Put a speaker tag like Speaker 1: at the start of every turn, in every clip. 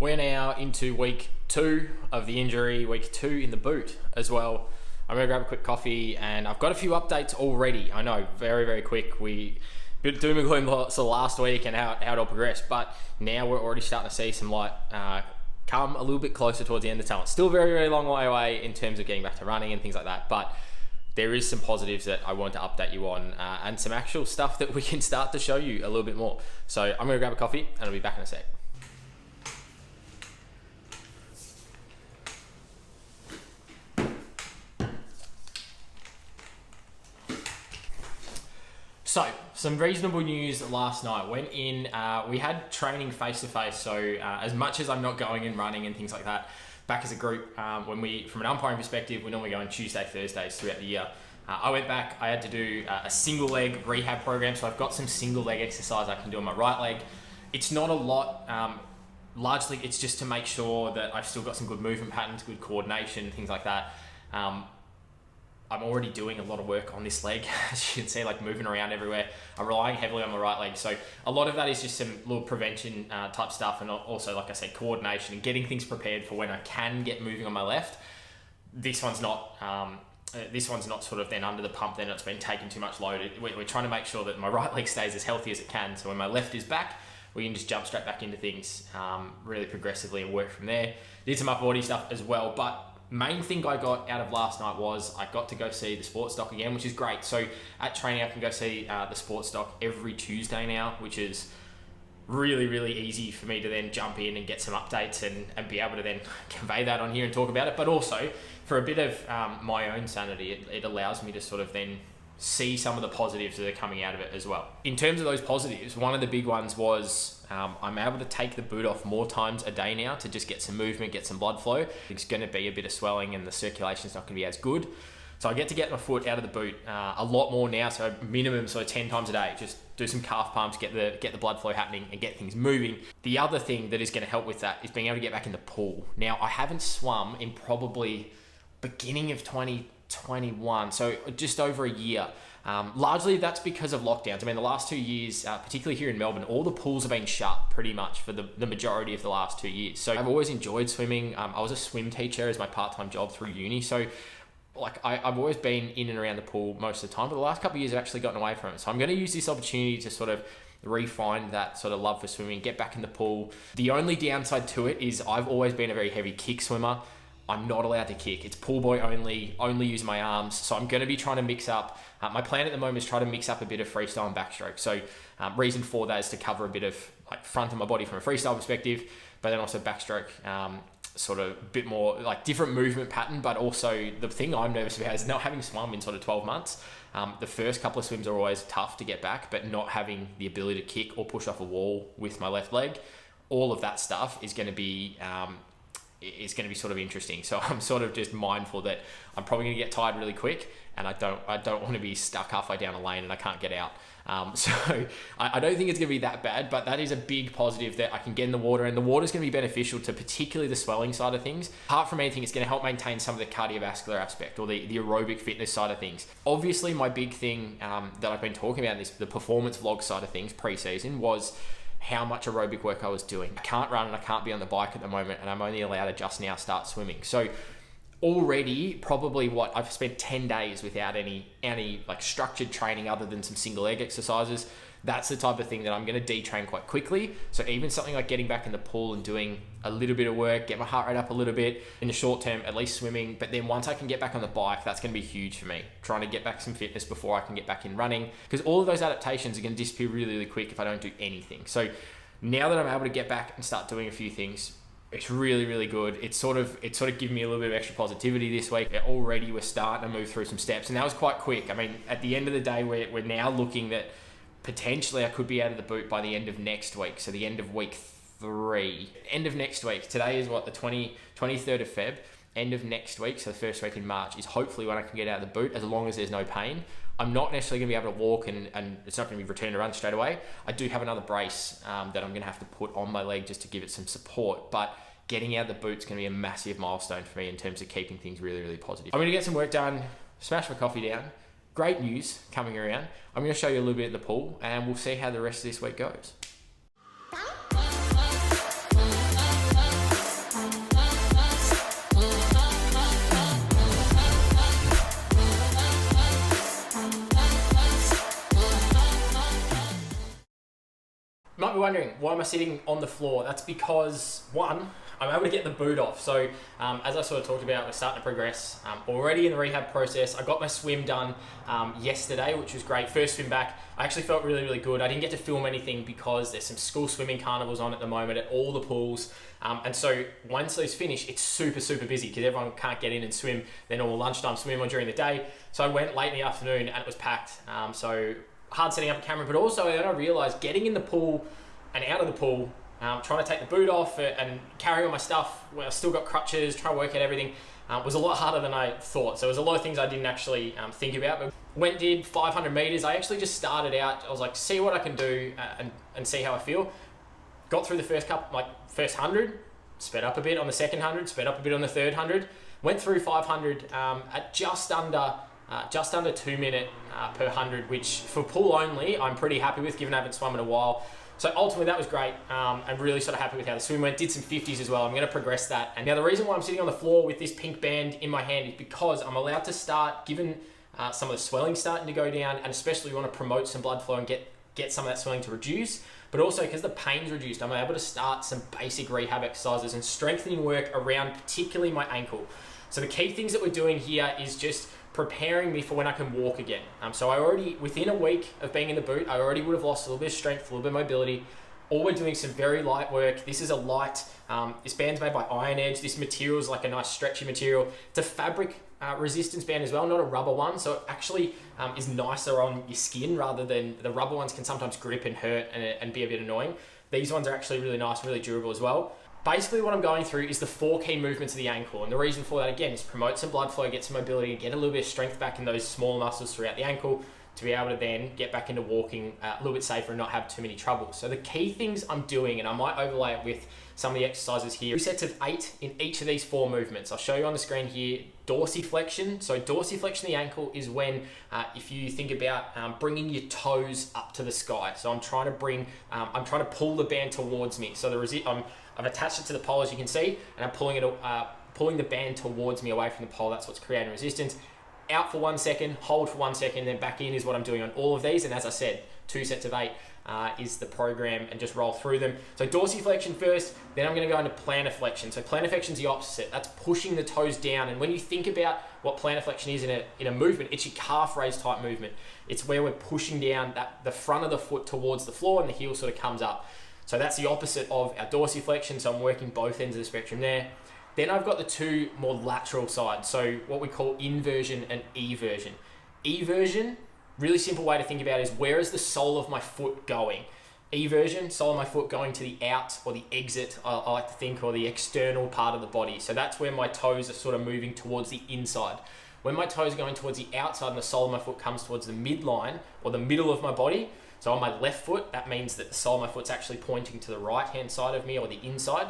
Speaker 1: We're now into week 2 of the injury, week 2 in the boot as well. I'm going to grab a quick coffee and I've got a few updates already. I know, very, very quick. We bit doom and gloom last week and how it all progressed, but now we're already starting to see some light come a little bit closer towards the end of the tunnel. Still very, very long way away in terms of getting back to running and things like that, but there is some positives that I want to update you on and some actual stuff that we can start to show you a little bit more. So I'm going to grab a coffee and I'll be back in a sec. So, some reasonable news last night. Went in, we had training face-to-face, so as much as I'm not going and running and things like that, back as a group, from an umpiring perspective, we normally go on Tuesday, Thursdays throughout the year. I went back, I had to do a single leg rehab program, so I've got some single leg exercise I can do on my right leg. It's not a lot, largely it's just to make sure that I've still got some good movement patterns, good coordination, things like that. I'm already doing a lot of work on this leg, as you can see, like moving around everywhere. I'm relying heavily on my right leg. So a lot of that is just some little prevention type stuff, and also, like I said, coordination and getting things prepared for when I can get moving on my left. This one's not sort of then under the pump, then it's been taking too much load. We're trying to make sure that my right leg stays as healthy as it can. So when my left is back, we can just jump straight back into things really progressively and work from there. Did some upper body stuff as well, but main thing I got out of last night was I got to go see the sports doc again, which is great. So at training, I can go see the sports doc every Tuesday now, which is really, really easy for me to then jump in and get some updates and be able to then convey that on here and talk about it. But also for a bit of my own sanity, it allows me to sort of then see some of the positives that are coming out of it as well. In terms of those positives, one of the big ones was I'm able to take the boot off more times a day now to just get some movement, get some blood flow. It's going to be a bit of swelling and the circulation's not going to be as good. So I get to get my foot out of the boot a lot more now, so minimum 10 times a day. Just do some calf pumps, get the blood flow happening and get things moving. The other thing that is going to help with that is being able to get back in the pool. Now, I haven't swum in probably beginning of 2021, so just over a year. Largely that's because of lockdowns. I mean, the last 2 years, particularly here in Melbourne, all the pools have been shut pretty much for the majority of the last 2 years. So I've always enjoyed swimming. I was a swim teacher as my part-time job through uni. So I've always been in and around the pool most of the time, but the last couple of years I've actually gotten away from it. So I'm going to use this opportunity to sort of refine that sort of love for swimming, get back in the pool. The only downside to it is I've always been a very heavy kick swimmer. I'm not allowed to kick. It's pull buoy only use my arms. So I'm going to be trying to mix up. My plan at the moment is try to mix up a bit of freestyle and backstroke. So reason for that is to cover a bit of like front of my body from a freestyle perspective, but then also backstroke, sort of a bit more like different movement pattern. But also the thing I'm nervous about is not having swum in sort of 12 months. The first couple of swims are always tough to get back, but not having the ability to kick or push off a wall with my left leg, all of that stuff is going to be sort of interesting. So I'm sort of just mindful that I'm probably going to get tired really quick, and I don't want to be stuck halfway down a lane and I can't get out. So I don't think it's going to be that bad, but that is a big positive that I can get in the water, and the water is going to be beneficial to particularly the swelling side of things. Apart from anything, it's going to help maintain some of the cardiovascular aspect or the aerobic fitness side of things. Obviously, my big thing that I've been talking about in the performance vlog side of things pre-season was how much aerobic work I was doing. I can't run and I can't be on the bike at the moment, and I'm only allowed to just now start swimming. So already probably I've spent 10 days without any like structured training other than some single leg exercises. That's the type of thing that I'm going to detrain quite quickly. So even something like getting back in the pool and doing a little bit of work, get my heart rate up a little bit in the short term, at least swimming. But then once I can get back on the bike, that's going to be huge for me. Trying to get back some fitness before I can get back in running, because all of those adaptations are going to disappear really, really quick if I don't do anything. So now that I'm able to get back and start doing a few things, it's really, really good. It's sort of given me a little bit of extra positivity this week. Already we're starting to move through some steps, and that was quite quick. I mean, at the end of the day, we're now looking that potentially I could be out of the boot by the end of next week. So the end of week 3. End of next week. Today is what, the 23rd of Feb. End of next week, so the first week in March, is hopefully when I can get out of the boot, as long as there's no pain. I'm not necessarily going to be able to walk and it's not going to be returned to run straight away. I do have another brace that I'm going to have to put on my leg just to give it some support. But getting out of the boot is going to be a massive milestone for me in terms of keeping things really, really positive. I'm going to get some work done, smash my coffee down. Great news coming around. I'm going to show you a little bit of the pool, and we'll see how the rest of this week goes. wondering, why am I sitting on the floor? That's because, one, I'm able to get the boot off. So as I sort of talked about, we're starting to progress. Already in the rehab process. I got my swim done yesterday, which was great. First swim back, I actually felt really, really good. I didn't get to film anything because there's some school swimming carnivals on at the moment at all the pools. And so once those finish, it's super, super busy because everyone can't get in and swim their normal lunchtime swim or during the day. So I went late in the afternoon and it was packed. So hard setting up a camera, but also then I realized getting in the pool and out of the pool, trying to take the boot off and carry all my stuff when I still got crutches, try to work out everything, was a lot harder than I thought. So there was a lot of things I didn't actually think about. But did 500 meters. I actually just started out. I was like, see what I can do and see how I feel. Got through the first 100, sped up a bit on the second 100, sped up a bit on the third 100. Went through 500 at just under 2 minutes per 100, which for pool only, I'm pretty happy with, given I haven't swum in a while. So ultimately that was great. I'm really sort of happy with how the swim went. Did some 50s as well. I'm going to progress that. And now the reason why I'm sitting on the floor with this pink band in my hand is because I'm allowed to start, given some of the swelling starting to go down, and especially we want to promote some blood flow and get some of that swelling to reduce. But also because the pain's reduced, I'm able to start some basic rehab exercises and strengthening work around particularly my ankle. So the key things that we're doing here is just preparing me for when I can walk again. So I already, within a week of being in the boot, I already would have lost a little bit of strength, a little bit of mobility. Or we're doing some very light work. This is a light, this band's made by Iron Edge. This material is like a nice stretchy material. It's a fabric resistance band as well, not a rubber one. So it actually is nicer on your skin rather than the rubber ones can sometimes grip and hurt and be a bit annoying. These ones are actually really nice and really durable as well. Basically what I'm going through is the 4 key movements of the ankle. And the reason for that, again, is promote some blood flow, get some mobility, and get a little bit of strength back in those small muscles throughout the ankle to be able to then get back into walking a little bit safer and not have too many troubles. So the key things I'm doing, and I might overlay it with some of the exercises here, 2 sets of 8 in each of these 4 movements. I'll show you on the screen here, dorsiflexion. So dorsiflexion of the ankle is when, if you think about bringing your toes up to the sky. So I'm trying to pull the band towards me. So I've attached it to the pole, as you can see, and I'm pulling the band towards me away from the pole. That's what's creating resistance. Out for 1 second, hold for 1 second, then back in is what I'm doing on all of these. And as I said, 2 sets of 8 is the program, and just roll through them. So dorsiflexion first, then I'm going to go into plantar flexion. So plantar flexion is the opposite. That's pushing the toes down. And when you think about what plantar flexion is in a movement, it's your calf raise type movement. It's where we're pushing down the front of the foot towards the floor and the heel sort of comes up. So that's the opposite of our dorsiflexion. So I'm working both ends of the spectrum there. Then I've got the 2 more lateral sides. So what we call inversion and eversion. Eversion, really simple way to think about it is, where is the sole of my foot going? Eversion, sole of my foot going to the out or the exit, I like to think, or the external part of the body. So that's where my toes are sort of moving towards the inside. When my toes are going towards the outside and the sole of my foot comes towards the midline or the middle of my body, so on my left foot, that means that the sole of my foot's actually pointing to the right-hand side of me or the inside.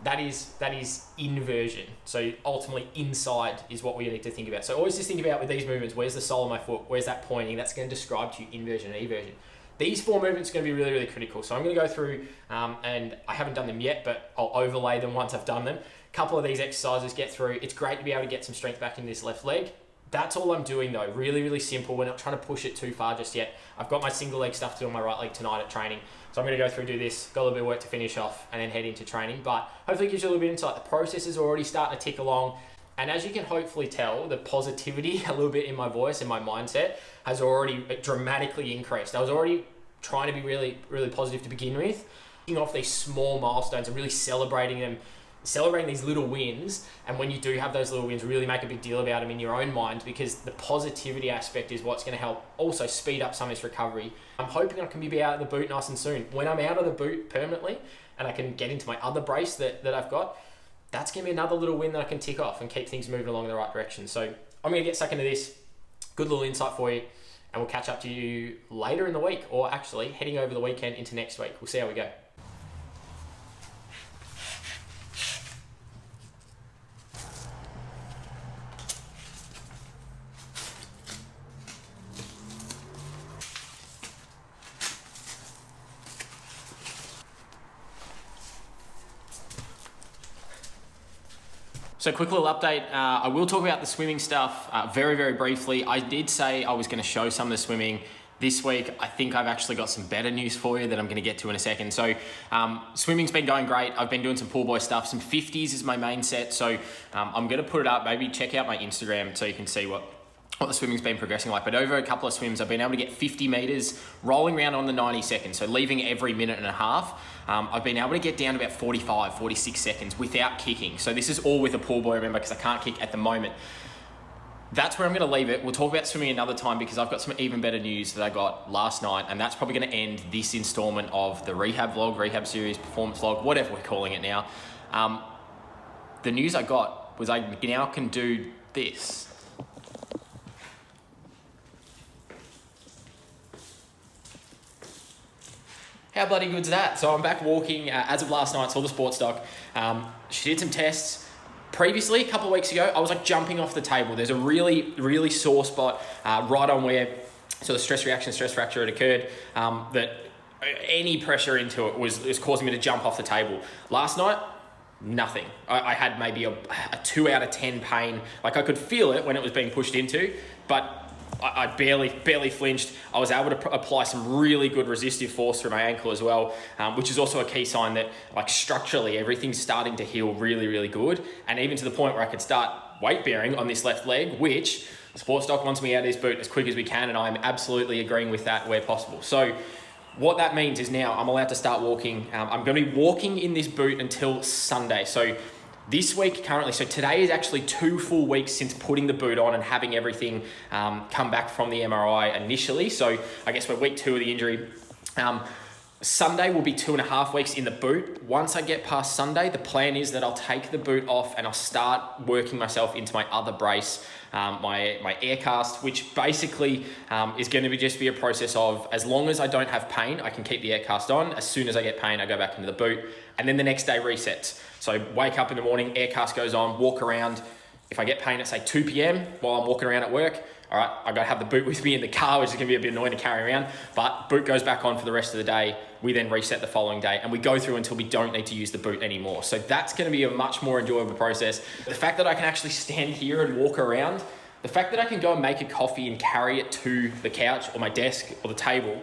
Speaker 1: That is inversion. So ultimately inside is what we need to think about. So always just think about with these movements, where's the sole of my foot? Where's that pointing? That's going to describe to you inversion and eversion. These 4 movements are going to be really, really critical. So I'm going to go through, and I haven't done them yet, but I'll overlay them once I've done them. A couple of these exercises, get through. It's great to be able to get some strength back in this left leg. That's all I'm doing though. Really, really simple. We're not trying to push it too far just yet. I've got my single leg stuff to do on my right leg tonight at training. So I'm going to go through, do this, got a little bit of work to finish off, and then head into training. But hopefully it gives you a little bit of insight. The process is already starting to tick along. And as you can hopefully tell, the positivity a little bit in my voice and my mindset has already dramatically increased. I was already trying to be really, really positive to begin with. Taking off these small milestones and really celebrating them, celebrating these little wins. And when you do have those little wins, really make a big deal about them in your own mind, because the positivity aspect is what's going to help also speed up some of this recovery. I'm hoping I can be out of the boot nice and soon. When I'm out of the boot permanently and I can get into my other brace that I've got, that's going to be another little win that I can tick off and keep things moving along in the right direction. So I'm going to get stuck into this. Good little insight for you. And we'll catch up to you later in the week, or actually heading over the weekend into next week. We'll see how we go. So quick little update, I will talk about the swimming stuff very, very briefly. I did say I was going to show some of the swimming This week, I think I've actually got some better news for you that I'm going to get to in a second. So swimming's been going great. I've been doing some pool boy stuff. Some 50s is my main set. So I'm going to put it up. Maybe check out my Instagram so you can see what the swimming's been progressing like. But over a couple of swims, I've been able to get 50 meters rolling around on the 90 seconds. So leaving every minute and a half. I've been able to get down to about 45, 46 seconds without kicking. So this is all with a pool boy, remember, because I can't kick at the moment. That's where I'm going to leave it. We'll talk about swimming another time because I've got some even better news that I got last night, and that's probably going to end this installment of the rehab vlog, rehab series, performance vlog, whatever we're calling it now. The news I got was I now can do this. How bloody good's that? So I'm back walking as of last night, saw the sports doc. She did some tests. Previously, a couple of weeks ago, I was like jumping off the table. There's a really, really sore spot right on where the stress reaction, stress fracture had occurred, that any pressure into it was causing me to jump off the table. Last night, nothing. I had maybe a 2 out of 10 pain. Like I could feel it when it was being pushed into, but I barely flinched. I was able to apply some really good resistive force through my ankle as well, which is also a key sign that like structurally everything's starting to heal really, really good. And even to the point where I could start weight bearing on this left leg, which Sports Doc wants me out of this boot as quick as we can. And I'm absolutely agreeing with that where possible. So what that means is now I'm allowed to start walking. I'm going to be walking in this boot until Sunday. So this week currently, so today is actually 2 full weeks since putting the boot on and having everything come back from the MRI initially. So I guess we're week 2 of the injury. Sunday will be 2.5 weeks in the boot. Once I get past Sunday, the plan is that I'll take the boot off and I'll start working myself into my other brace, my air cast, which basically is going to just be a process of, as long as I don't have pain, I can keep the air cast on. As soon as I get pain, I go back into the boot, and then the next day resets. So wake up in the morning, air cast goes on, walk around. If I get pain at say 2 p.m. while I'm walking around at work, all right, I got to have the boot with me in the car, which is going to be a bit annoying to carry around, but boot goes back on for the rest of the day. We then reset the following day and we go through until we don't need to use the boot anymore. So that's going to be a much more enjoyable process. The fact that I can actually stand here and walk around, the fact that I can go and make a coffee and carry it to the couch or my desk or the table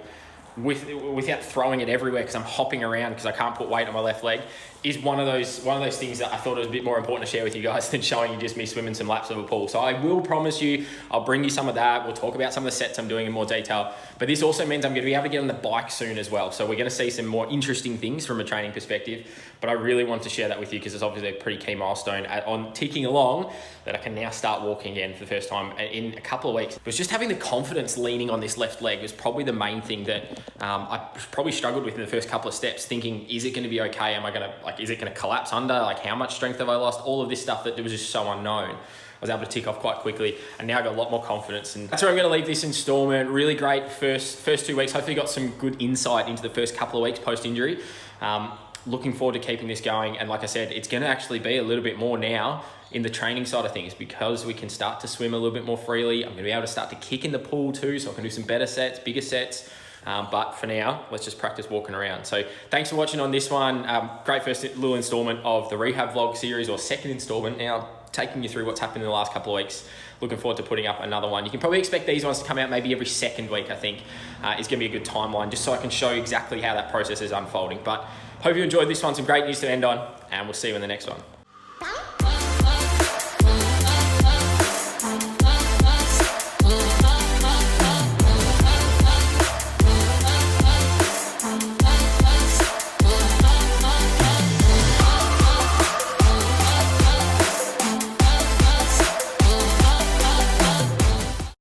Speaker 1: without throwing it everywhere because I'm hopping around because I can't put weight on my left leg, is one of those things that I thought it was a bit more important to share with you guys than showing you just me swimming some laps of a pool. So I will promise you, I'll bring you some of that. We'll talk about some of the sets I'm doing in more detail. But this also means I'm going to be able to get on the bike soon as well. So we're going to see some more interesting things from a training perspective. But I really want to share that with you because it's obviously a pretty key milestone on ticking along that I can now start walking again for the first time in a couple of weeks. But just having the confidence leaning on this left leg was probably the main thing that I probably struggled with in the first couple of steps, thinking, is it going to be okay? Am I going to, is it going to collapse under? How much strength have I lost? All of this stuff that was just so unknown. I was able to tick off quite quickly, and now I've got a lot more confidence. And that's where I'm going to leave this installment. Really great first 2 weeks. Hopefully got some good insight into the first couple of weeks post-injury. Looking forward to keeping this going. And like I said, it's going to actually be a little bit more now in the training side of things because we can start to swim a little bit more freely. I'm going to be able to start to kick in the pool too, so I can do some better sets, bigger sets. But for now, let's just practice walking around. So thanks for watching on this one. Great first little installment of the rehab vlog series, or second installment now, taking you through what's happened in the last couple of weeks. Looking forward to putting up another one. You can probably expect these ones to come out maybe every second week, I think. Is going to be a good timeline, just so I can show you exactly how that process is unfolding. But hope you enjoyed this one. Some great news to end on, and we'll see you in the next one.